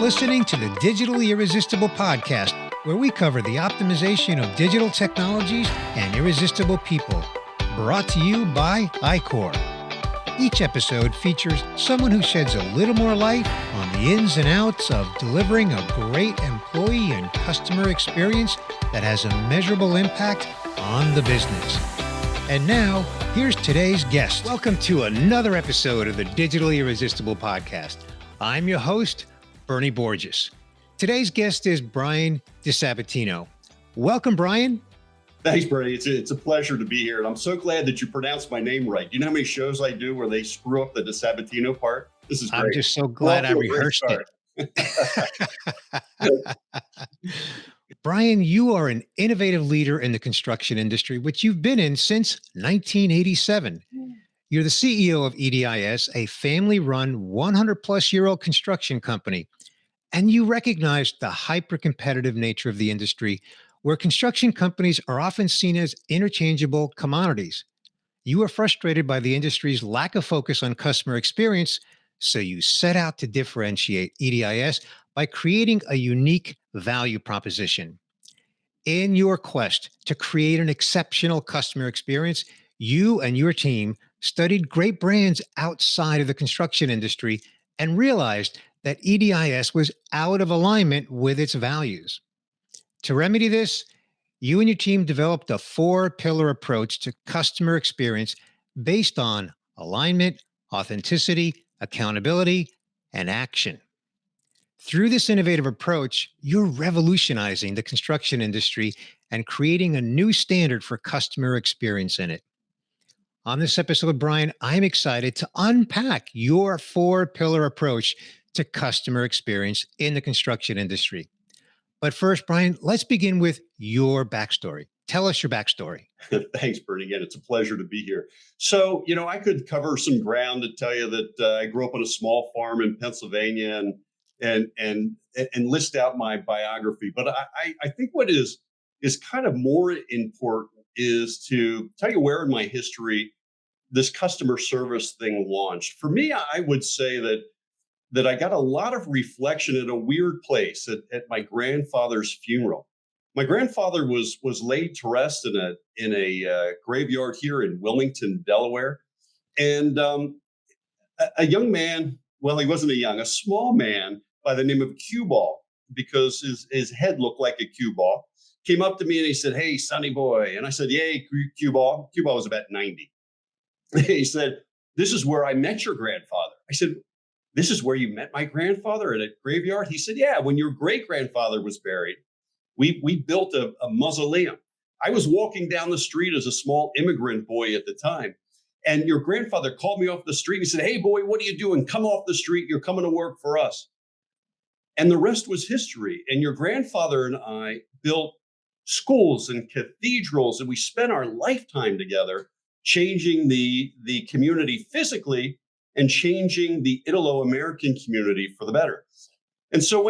listening to the Digitally Irresistible podcast, where we cover the optimization of digital technologies and irresistible people. Brought to you by iCore. Each episode features someone who sheds a little more light on the ins and outs of delivering a great employee and customer experience that has a measurable impact on the business. And now, here's today's guest. Welcome to another episode of the Digitally Irresistible podcast. I'm your host, Bernie Borges. Today's guest is Brian DiSabatino. Welcome, Brian. Thanks, Bernie. It's a pleasure to be here. And I'm so glad that you pronounced my name right. You know how many shows I do where they screw up the DiSabatino part? This is great. I'm just so glad I rehearsed it. Brian, you are an innovative leader in the construction industry, which you've been in since 1987. You're the CEO of EDiS, a family-run 100-plus-year-old construction company. And you recognize the hyper-competitive nature of the industry, where construction companies are often seen as interchangeable commodities. You are frustrated by the industry's lack of focus on customer experience, so you set out to differentiate EDiS by creating a unique value proposition. In your quest to create an exceptional customer experience, you and your team studied great brands outside of the construction industry and realized that EDiS was out of alignment with its values. To remedy this, you and your team developed a 4-pillar approach to customer experience based on alignment, authenticity, accountability, and action. Through this innovative approach, you're revolutionizing the construction industry and creating a new standard for customer experience in it. On this episode, Brian, I'm excited to unpack your 4-pillar approach to customer experience in the construction industry. But first, Brian, let's begin with your backstory. Tell us your backstory. Thanks, Bernie. Again, it's a pleasure to be here. So, I could cover some ground to tell you that I grew up on a small farm in Pennsylvania and list out my biography. But I think what is kind of more important is to tell you where in my history this customer service thing launched. For me, I would say that I got a lot of reflection in a weird place at my grandfather's funeral. My grandfather was laid to rest in a graveyard here in Wilmington, Delaware. And a young man, well, he wasn't a small man by the name of Cue Ball, because his head looked like a cue ball, came up to me and he said, "Hey, sonny boy." And I said, "Yay, Cue Ball." Cue Ball was about 90. He said, "This is where I met your grandfather." I said, "This is where you met my grandfather, at a graveyard?" He said, "Yeah, when your great-grandfather was buried, we built a mausoleum. I was walking down the street as a small immigrant boy at the time, and your grandfather called me off the street. He said, 'Hey, boy, what are you doing? Come off the street. You're coming to work for us.'" And the rest was history. And your grandfather and I built schools and cathedrals, and we spent our lifetime together changing the community physically and changing the Italo-American community for the better. And so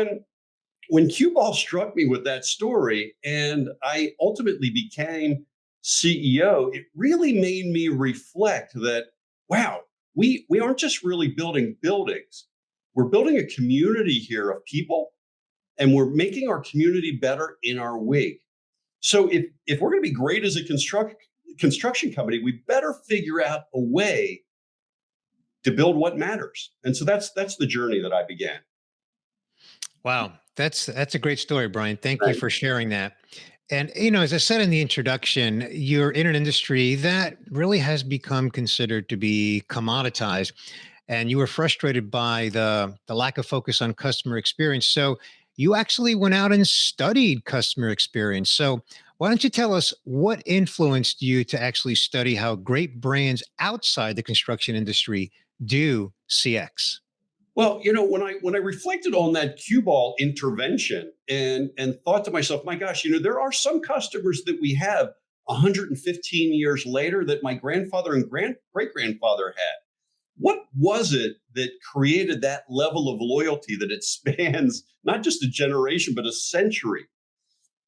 when Cue Ball struck me with that story and I ultimately became CEO, it really made me reflect that, wow, we aren't just really building buildings. We're building a community here of people, and we're making our community better in our wake. So if we're going to be great as a construction company, we better figure out a way to build what matters. And so that's the journey that I began. Wow, that's a great story, Brian. Thank you for sharing that. And, as I said in the introduction, you're in an industry that really has become considered to be commoditized, and you were frustrated by the lack of focus on customer experience. So you actually went out and studied customer experience. So why don't you tell us what influenced you to actually study how great brands outside the construction industry do CX? Well, when I reflected on that Cue Ball intervention and thought to myself, my gosh, there are some customers that we have 115 years later that my grandfather and great-grandfather had. What was it that created that level of loyalty that it spans not just a generation, but a century?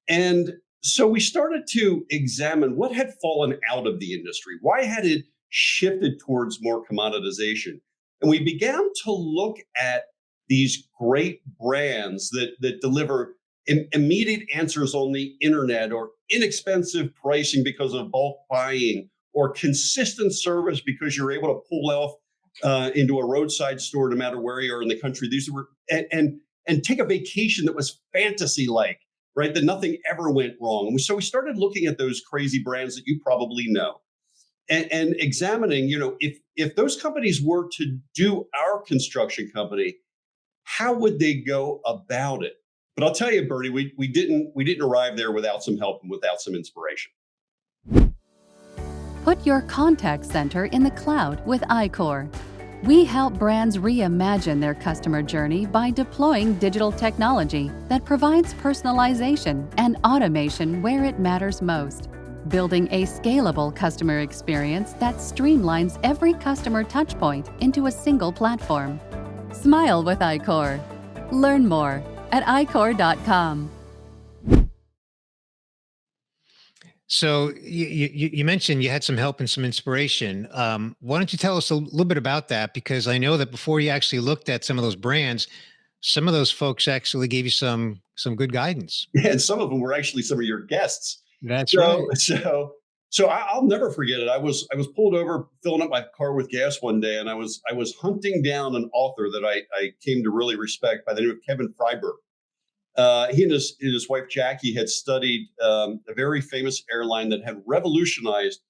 And so we started to examine what had fallen out of the industry. Why had it shifted towards more commoditization? And we began to look at these great brands that deliver immediate answers on the internet, or inexpensive pricing because of bulk buying, or consistent service because you're able to pull off into a roadside store no matter where you are in the country. These were and take a vacation that was fantasy like, right? That nothing ever went wrong. So we started looking at those crazy brands that you probably know, and examining, if those companies were to do our construction company, how would they go about it? But I'll tell you, Bernie, we didn't arrive there without some help and without some inspiration. Put your contact center in the cloud with iCore. We help brands reimagine their customer journey by deploying digital technology that provides personalization and automation where it matters most, building a scalable customer experience that streamlines every customer touchpoint into a single platform. Smile with iCore. Learn more at iCore.com. So you mentioned you had some help and some inspiration. Why don't you tell us a little bit about that? Because I know that before you actually looked at some of those brands, some of those folks actually gave you some good guidance. And some of them were actually some of your guests. That's So right. so I'll never forget it. I was pulled over filling up my car with gas one day, and I was hunting down an author that I came to really respect by the name of Kevin Freiberg. He and his wife Jackie had studied a very famous airline that had revolutionized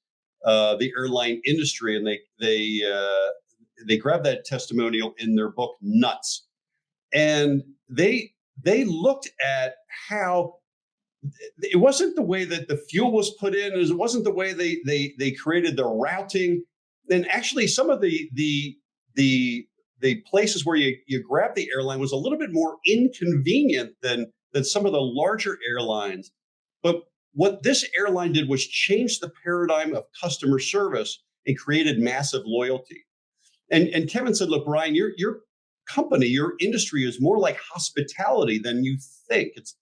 the airline industry, and they grabbed that testimonial in their book Nuts, and they looked at how it wasn't the way that the fuel was put in, it wasn't the way they created the routing, and actually some of the places where you grab the airline was a little bit more inconvenient than some of the larger airlines. But what this airline did was change the paradigm of customer service and created massive loyalty. And Kevin said, "Look, Brian, your company, your industry is more like hospitality than you think. It's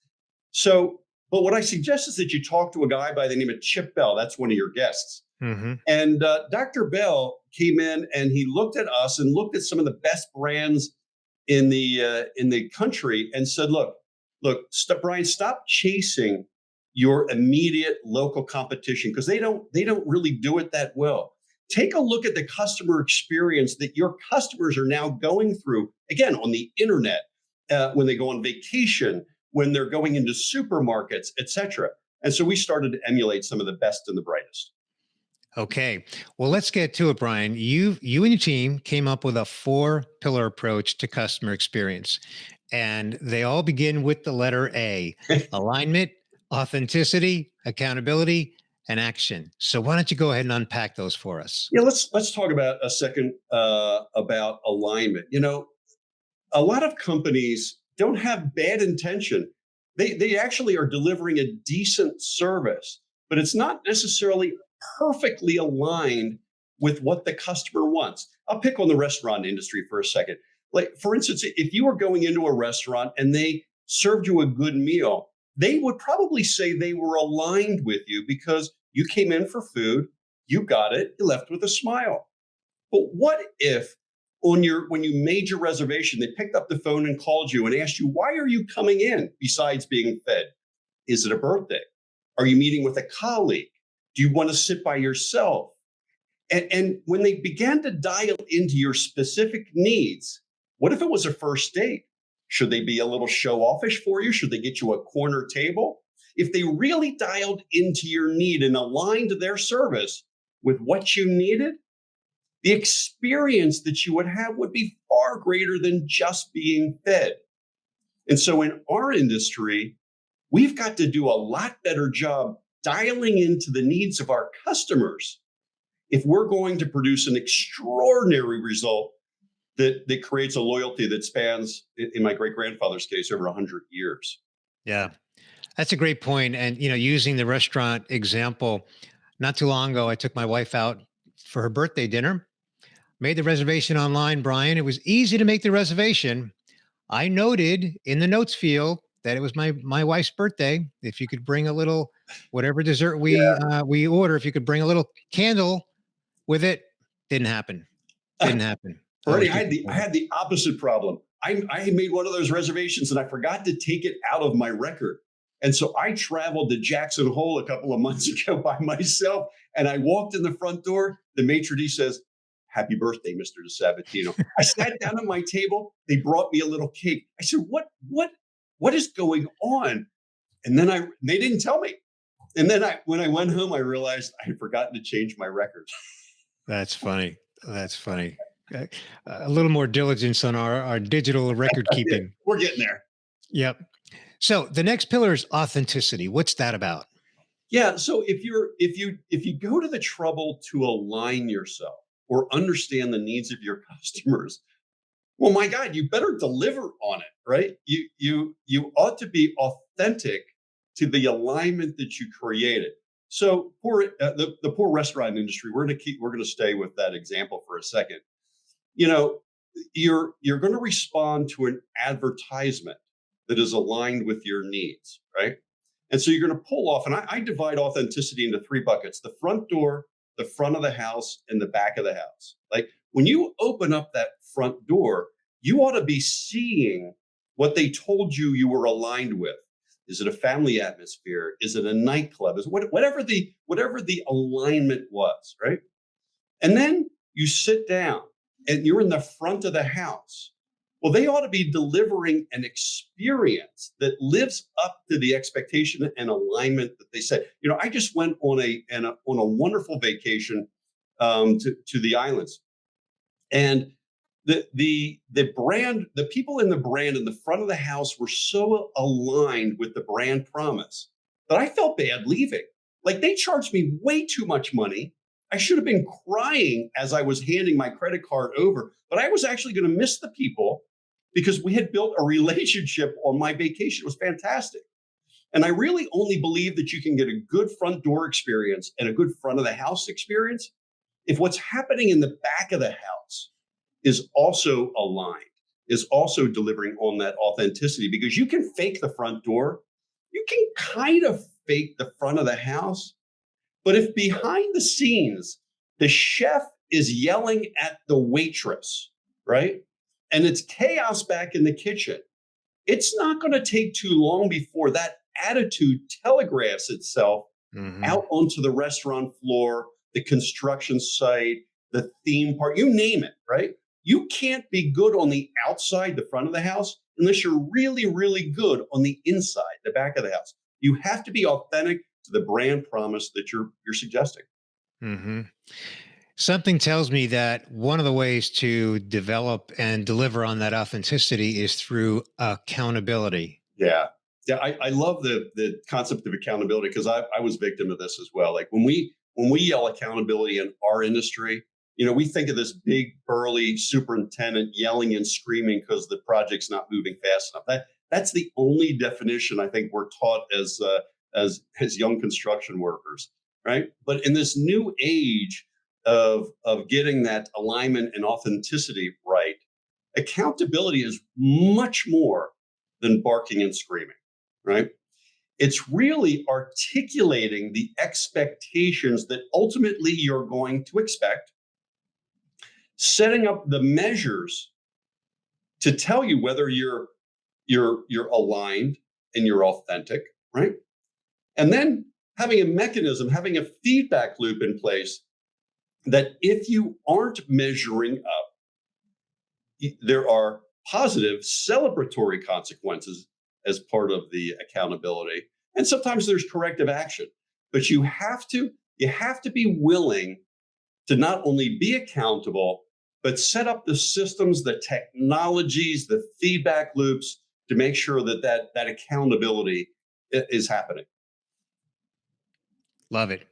so." But what I suggest is that you talk to a guy by the name of Chip Bell. That's one of your guests. Hmm. And Dr. Bell came in and he looked at us and looked at some of the best brands in the country and said, Brian, stop chasing your immediate local competition because they don't really do it that well. Take a look at the customer experience that your customers are now going through, again, on the internet, when they go on vacation, when they're going into supermarkets, et cetera. And so we started to emulate some of the best and the brightest. Okay. Well, let's get to it, Brian. You and your team came up with a 4-pillar approach to customer experience, and they all begin with the letter A: alignment, authenticity, accountability, and action. So why don't you go ahead and unpack those for us? Yeah, let's talk about a second about alignment. A lot of companies don't have bad intention. They actually are delivering a decent service, but it's not necessarily perfectly aligned with what the customer wants. I'll pick on the restaurant industry for a second. Like, for instance, if you were going into a restaurant and they served you a good meal, they would probably say they were aligned with you because you came in for food, you got it, you left with a smile. But what if when you made your reservation, they picked up the phone and called you and asked you, why are you coming in besides being fed? Is it a birthday? Are you meeting with a colleague? Do you want to sit by yourself? And when they began to dial into your specific needs, what if it was a first date? Should they be a little show offish for you? Should they get you a corner table? If they really dialed into your need and aligned their service with what you needed, the experience that you would have would be far greater than just being fed. And so in our industry, we've got to do a lot better job dialing into the needs of our customers if we're going to produce an extraordinary result that creates a loyalty that spans, in my great-grandfather's case, over 100 years. Yeah, that's a great point. And, using the restaurant example, not too long ago, I took my wife out for her birthday dinner, made the reservation online, Brian. It was easy to make the reservation. I noted in the notes field that it was my wife's birthday. If you could bring a little, whatever dessert we order, if you could bring a little candle with it, didn't happen. Didn't happen. Already, Always I keep had it the I moving. had the opposite problem. I made one of those reservations and I forgot to take it out of my record. And so I traveled to Jackson Hole a couple of months ago by myself. And I walked in the front door. The maitre d' says, "Happy birthday, Mr. DiSabatino." I sat down at my table. They brought me a little cake. I said, what is going on? And then they didn't tell me. And then when I went home, I realized I had forgotten to change my record. That's funny. That's funny. Uh, a little more diligence on our digital record Yeah, keeping. we're getting there. Yep. So the next pillar is authenticity. What's that about? Yeah. So if you go to the trouble to align yourself or understand the needs of your customers, well, my God, you better deliver on it, right? You ought to be authentic to the alignment that you created. So for the poor restaurant industry, we're gonna stay with that example for a second. You know, you're going to respond to an advertisement that is aligned with your needs, right? And so you're going to pull off, and I divide authenticity into three buckets: the front door, the front of the house, and the back of the house. Like when you open up that front door, you ought to be seeing what they told you you were aligned with. Is it a family atmosphere? Is it a nightclub? Whatever the alignment was, right? And then you sit down and you're in the front of the house. Well, they ought to be delivering an experience that lives up to the expectation and alignment that they said. I just went on a wonderful vacation to the islands, and the brand, the people in the brand in the front of the house were so aligned with the brand promise that I felt bad leaving. Like they charged me way too much money. I should have been crying as I was handing my credit card over, but I was actually going to miss the people because we had built a relationship on my vacation. It was fantastic. And I really only believe that you can get a good front door experience and a good front of the house experience if what's happening in the back of the house is also aligned, is also delivering on that authenticity, because you can fake the front door. You can kind of fake the front of the house. But if behind the scenes, the chef is yelling at the waitress, right? And it's chaos back in the kitchen, it's not going to take too long before that attitude telegraphs itself out onto the restaurant floor, the construction site, the theme park, you name it, right? You can't be good on the outside, the front of the house, unless you're really, really good on the inside, the back of the house. You have to be authentic to the brand promise that you're suggesting. Mm-hmm. Something tells me that one of the ways to develop and deliver on that authenticity is through accountability. Yeah. Yeah. I love the concept of accountability because I was victim of this as well. Like when we yell accountability in our industry, we think of this big burly superintendent yelling and screaming because the project's not moving fast enough. That's the only definition I think we're taught as young construction workers, right? But in this new age of getting that alignment and authenticity right, accountability is much more than barking and screaming, right? It's really articulating the expectations that ultimately you're going to expect, setting up the measures to tell you whether you're aligned and you're authentic, right? And then having a mechanism, having a feedback loop in place that if you aren't measuring up, there are positive celebratory consequences as part of the accountability. And sometimes there's corrective action, but you have to be willing to not only be accountable, but set up the systems, the technologies, the feedback loops to make sure that accountability is happening. Love it.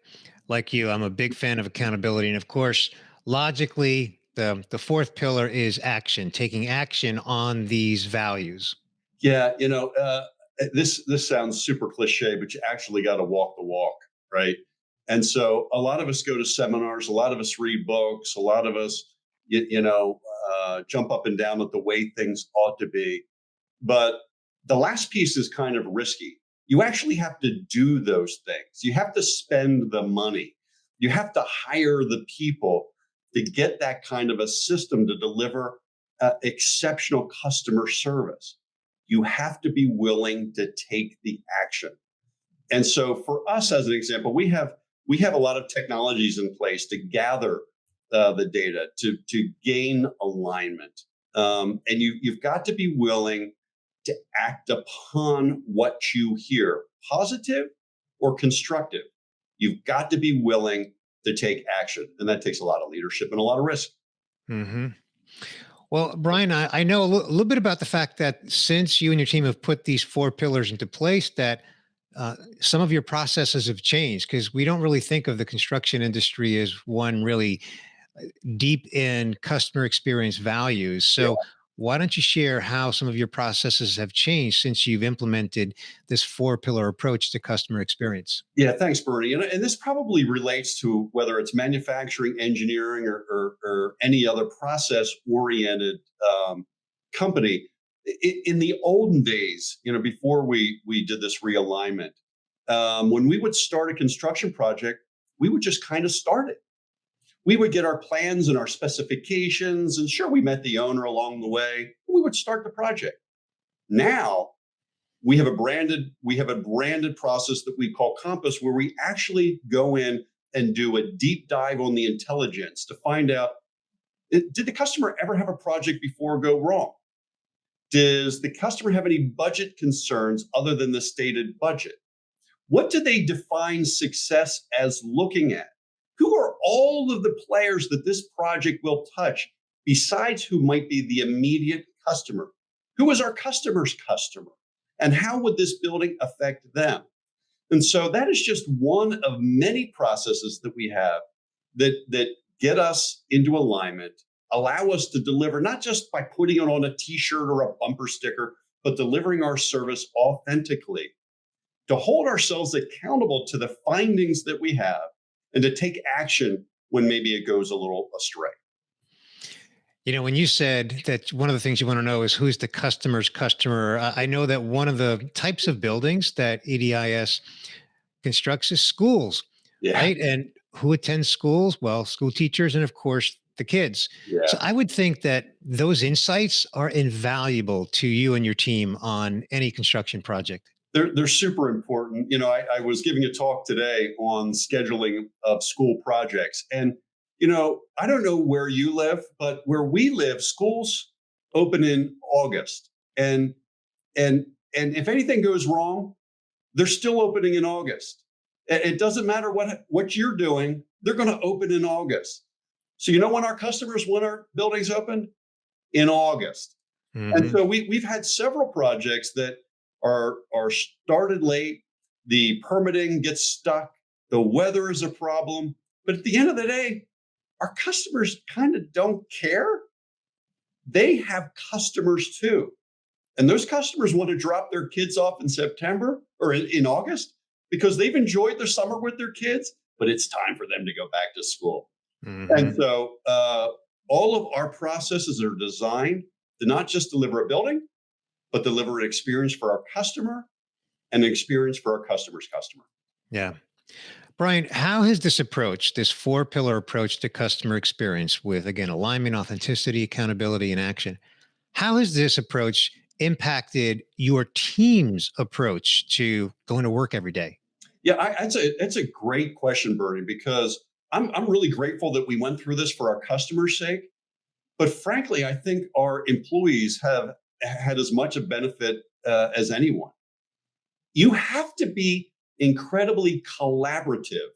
Like you, I'm a big fan of accountability. And of course, logically, the fourth pillar is action, taking action on these values. Yeah, this sounds super cliche, but you actually got to walk the walk, right? And so a lot of us go to seminars, a lot of us read books, a lot of us, jump up and down at the way things ought to be. But the last piece is kind of risky. You actually have to do those things. You have to spend the money. You have to hire the people. to get that kind of a system to deliver exceptional customer service, you have to be willing to take the action. And so for us, as an example, we have a lot of technologies in place to gather the data, to gain alignment. And you've got to be willing to act upon what you hear, positive or constructive. You've got to be willing to take action. And that takes a lot of leadership and a lot of risk. Mm-hmm. Well, Brian, I know a little bit about the fact that since you and your team have put these 4 pillars into place, that some of your processes have changed, because we don't really think of the construction industry as one really deep in customer experience values. So why don't you share how some of your processes have changed since you've implemented this 4-pillar approach to customer experience? Yeah, thanks, Bernie. And this probably relates to whether it's manufacturing, engineering, or any other process-oriented company. In the olden days, before we did this realignment, when we would start a construction project, we would just kind of start it. We would get our plans and our specifications, and sure, we met the owner along the way. We would start the project. Now, we have a branded process that we call Compass, where we actually go in and do a deep dive on the intelligence to find out, did the customer ever have a project before go wrong? Does the customer have any budget concerns other than the stated budget? What do they define success as looking at? Who are all of the players that this project will touch besides who might be the immediate customer? Who is our customer's customer? And how would this building affect them? And so that is just one of many processes that we have that get us into alignment, allow us to deliver, not just by putting it on a t-shirt or a bumper sticker, but delivering our service authentically, to hold ourselves accountable to the findings that we have, and to take action when maybe it goes a little astray. When you said that one of the things you want to know is who's the customer's customer, I know that one of the types of buildings that EDIS constructs is schools, right? And who attends schools? Well, school teachers and, of course, the kids. Yeah. So I would think that those insights are invaluable to you and your team on any construction project. They're super important. I was giving a talk today on scheduling of school projects. And, I don't know where you live, but where we live, schools open in August. And if anything goes wrong, they're still opening in August. It doesn't matter what you're doing, they're going to open in August. So when our customers want our buildings open? In August. Mm-hmm. And so we've had several projects that are started late. The permitting gets stuck. The weather is a problem. But at the end of the day, our customers kind of don't care. They have customers too. And those customers want to drop their kids off in September or in August because they've enjoyed their summer with their kids, but it's time for them to go back to school. Mm-hmm. And so all of our processes are designed to not just deliver a building, but deliver an experience for our customer and an experience for our customer's customer. Yeah. Brian, how has this approach, this 4-pillar approach to customer experience with, again, alignment, authenticity, accountability, and action, how has this approach impacted your team's approach to going to work every day? Yeah, it's a great question, Bernie, because I'm really grateful that we went through this for our customers' sake. But frankly, I think our employees have had as much a benefit as anyone. You have to be incredibly collaborative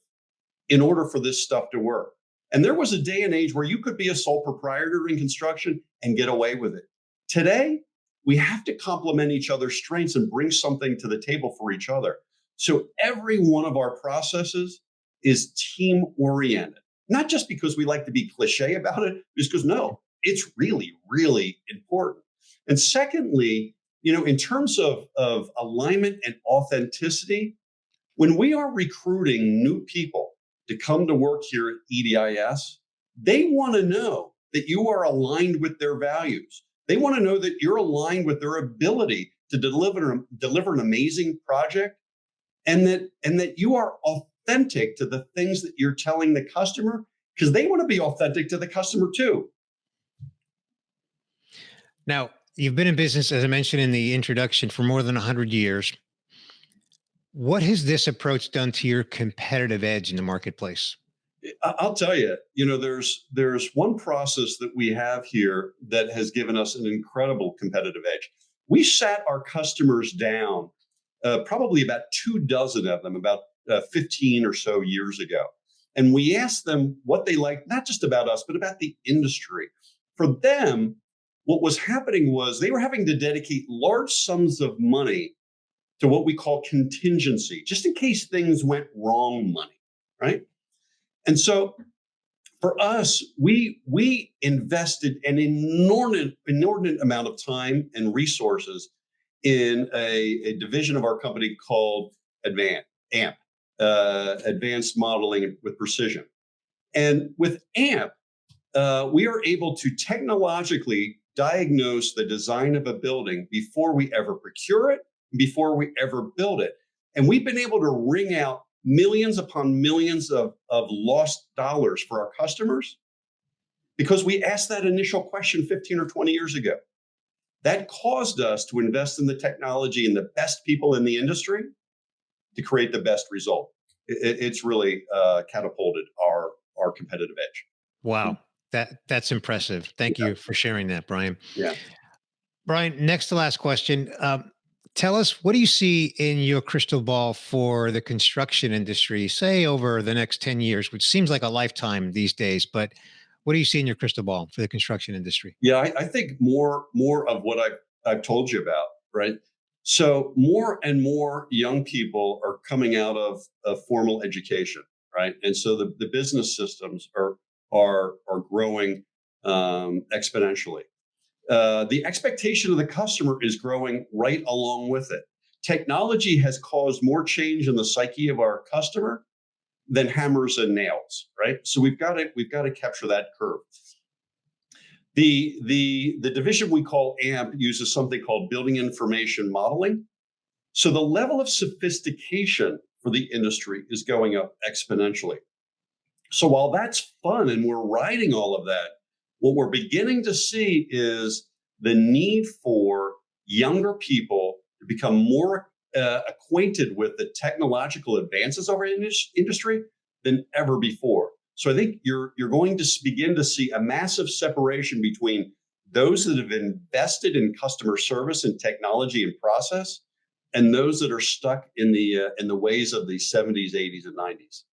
in order for this stuff to work. And there was a day and age where you could be a sole proprietor in construction and get away with it. Today, we have to complement each other's strengths and bring something to the table for each other. So every one of our processes is team oriented, not just because we like to be cliche about it, just because no, it's really, really important. And secondly, in terms of alignment and authenticity, when we are recruiting new people to come to work here at EDIS, they want to know that you are aligned with their values. They want to know that you're aligned with their ability to deliver an amazing project, and that you are authentic to the things that you're telling the customer because they want to be authentic to the customer too. Now, you've been in business, as I mentioned in the introduction, for more than 100 years. What has this approach done to your competitive edge in the marketplace? I'll tell you, there's one process that we have here that has given us an incredible competitive edge. We sat our customers down, probably about 24 of them, about 15 or so years ago. And we asked them what they liked, not just about us, but about the industry. For them, what was happening was they were having to dedicate large sums of money to what we call contingency, just in case things went wrong money, right? And so for us, we invested an inordinate amount of time and resources in a division of our company called AMP, Advanced Modeling with Precision. And with AMP, we are able to technologically diagnose the design of a building before we ever procure it, before we ever build it. And we've been able to wring out millions upon millions of lost dollars for our customers because we asked that initial question 15 or 20 years ago. That caused us to invest in the technology and the best people in the industry to create the best result. It's really catapulted our competitive edge. Wow, that's impressive. Thank you for sharing that, Brian. Yeah. Brian, next to last question. Tell us, what do you see in your crystal ball for the construction industry, say over the next 10 years, which seems like a lifetime these days, but what do you see in your crystal ball for the construction industry? Yeah, I think more of what I've told you about, right? So more and more young people are coming out of formal education, right? And so the business systems are growing exponentially. The expectation of the customer is growing right along with it. Technology has caused more change in the psyche of our customer than hammers and nails, right? So we've got to capture that curve. The division we call AMP uses something called building information modeling. So the level of sophistication for the industry is going up exponentially. So while that's fun and we're riding all of that, what we're beginning to see is the need for younger people to become more acquainted with the technological advances of our industry than ever before. So I think you're going to begin to see a massive separation between those that have invested in customer service and technology and process, and those that are stuck in the ways of the 70s, 80s, and 90s.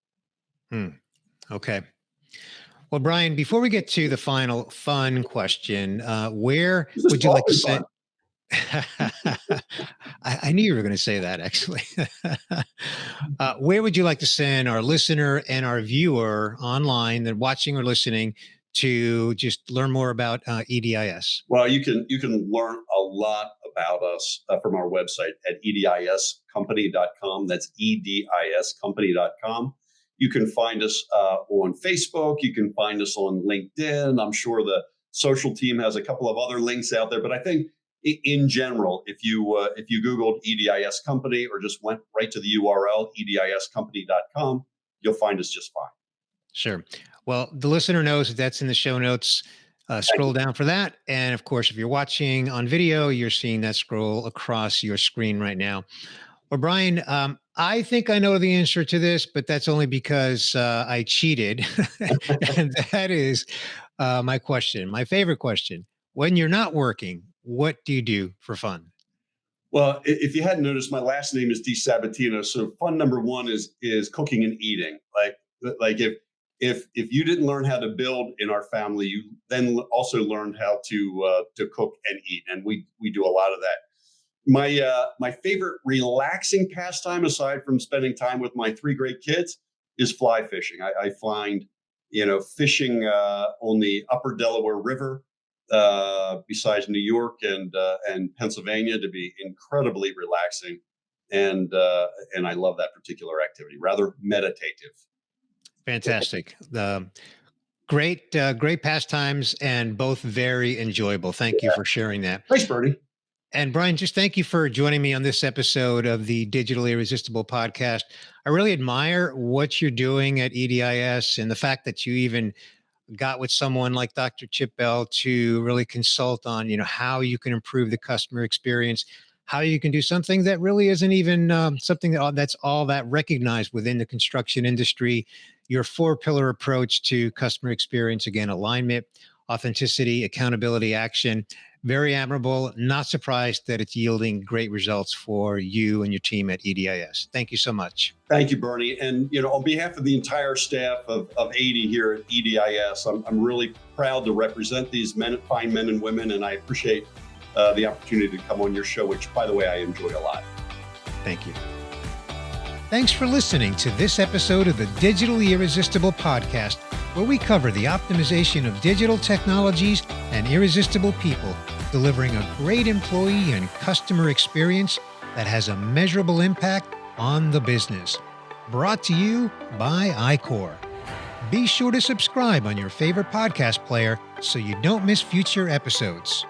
Okay. Well, Brian, before we get to the final fun question, where would you like to send? I knew you were going to say that, actually. Where would you like to send our listener and our viewer online that watching or listening to just learn more about EDIS? Well, you can learn a lot about us from our website at ediscompany.com. That's ediscompany.com. You can find us on Facebook. You can find us on LinkedIn. I'm sure the social team has a couple of other links out there. But I think in general, if you Googled EDIS Company or just went right to the URL, ediscompany.com, you'll find us just fine. Sure. Well, the listener knows that that's in the show notes. Scroll down for that. And of course, if you're watching on video, you're seeing that scroll across your screen right now. Well, Brian, I think I know the answer to this, but that's only because I cheated. And that is my question, my favorite question. When you're not working, what do you do for fun? Well, if you hadn't noticed, my last name is DiSabatino. So fun number one is cooking and eating. Like if you didn't learn how to build in our family, you then also learned how to cook and eat. And we do a lot of that. My favorite relaxing pastime, aside from spending time with my 3 great kids, is fly fishing. I find, fishing on the upper Delaware River, besides New York and Pennsylvania, to be incredibly relaxing, and I love that particular activity. Rather meditative. Fantastic. Great pastimes, and both very enjoyable. Thank you for sharing that. Thanks, Bernie. And Brian, just thank you for joining me on this episode of the Digitally Irresistible podcast. I really admire what you're doing at EDIS and the fact that you even got with someone like Dr. Chip Bell to really consult on, how you can improve the customer experience, how you can do something that really isn't even something that's all that recognized within the construction industry. Your four-pillar approach to customer experience, again, alignment, authenticity, accountability, action. Very admirable. Not surprised that it's yielding great results for you and your team at EDIS. Thank you so much. Thank you, Bernie. And, on behalf of the entire staff of EDI here at EDIS, I'm really proud to represent these fine men and women, and I appreciate the opportunity to come on your show, which, by the way, I enjoy a lot. Thank you. Thanks for listening to this episode of the Digitally Irresistible podcast, where we cover the optimization of digital technologies and irresistible people, delivering a great employee and customer experience that has a measurable impact on the business. Brought to you by iCore. Be sure to subscribe on your favorite podcast player so you don't miss future episodes.